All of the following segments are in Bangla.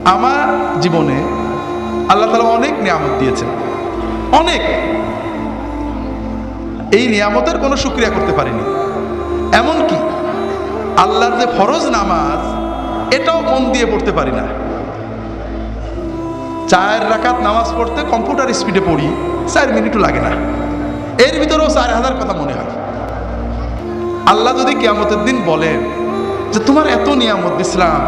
আমার জীবনে আল্লাহ তাআলা অনেক নিয়ামত দিয়েছেন, অনেক। এই নিয়ামতের কোনো শুকরিয়া করতে পারিনি। এমনকি আল্লাহর যে ফরজ নামাজ, এটাও মন দিয়ে পড়তে পারি না। 4 রাকাত নামাজ পড়তে কম্পিউটার স্পিডে পড়ি, 4 মিনিটও লাগে না। এর ভিতরেও 4000 কথা মনে হয়। আল্লাহ যদি কিয়ামতের দিন বলেন যে তোমার এত নিয়ামত দিছিলাম,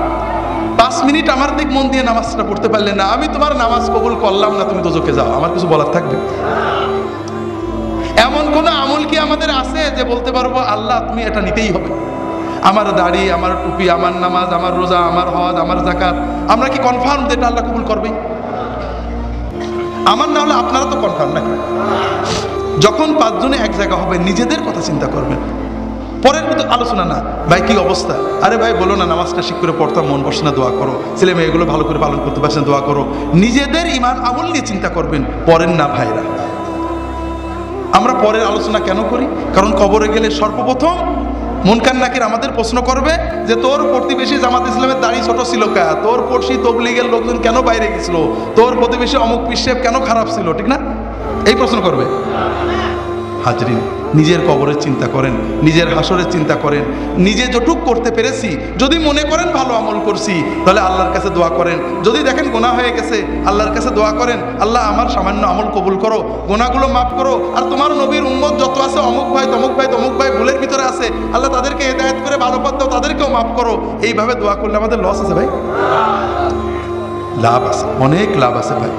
5 মিনিট আমার দিক মন দিয়ে নামাজটা পড়তে পারলে না, আমি তোমার নামাজ কবুল করলাম না, তুমি দোজখে যাও, আমার কিছু বলার থাকবে? এমন কোন আমল কি আমাদের আছে যে বলতে পারবো আল্লাহ তুমি এটা নিতেই হবে? আমার দাড়ি, আমার টুপি, আমার নামাজ, আমার রোজা, আমার হজ, আমার যাকাত, আমরা কি কনফার্ম যে এটা আল্লাহ কবুল করবে? আমার না হলে আপনারা তো কনফার্ম নাকি? যখন 5 জনে এক জায়গা হবে, নিজেদের কথা চিন্তা করবেন, পরের মতো আলোচনা না। ভাই কি অবস্থা? আরে ভাই বলো না, নামাজটা ঠিক করে পড়তাম, মন বসে না, দোয়া করো। ছেলে মেয়ে এগুলো ভালো করে পালন করতে পারছে না, দোয়া করো। নিজেদের ইমান আমল নিয়ে চিন্তা করবেন, পরের না। ভাইরা, আমরা পরের আলোচনা কেন করি? কারণ কবরে গেলে সর্বপ্রথম মুনকার নাকির আমাদের প্রশ্ন করবে যে তোর প্রতিবেশী জামাত ইসলামের দাড়ি ছোট ছিল কা, তোর পড়শি তবলিগের লোকজন কেন বাইরে গেছিল, তোর প্রতিবেশী অমুক পিসেব কেন খারাপ ছিল, ঠিক না? এই প্রশ্ন করবে। হাজরিন, নিজের কবরের চিন্তা করেন, নিজের হাসরের চিন্তা করেন। নিজে যতটুক করতে পেরেছি, যদি মনে করেন ভালো আমল করছি, তাহলে আল্লাহর কাছে দোয়া করেন। যদি দেখেন গুনাহ হয়ে গেছে, আল্লাহর কাছে দোয়া করেন, আল্লাহ আমার সামান্য আমল কবুল করো, গুনাহগুলো মাফ করো। আর তোমার নবীর উম্মত যত আছে, অমুক ভাই তমুক ভাই তমুক ভাই ভুলের ভিতরে আছে, আল্লাহ তাদেরকে হেদায়েত করে ভালো পথ দাও, তাদেরকেও মাফ করো। এইভাবে দোয়া করলে আমাদের লস আছে ভাই? লাভ আছে, অনেক লাভ আছে ভাই।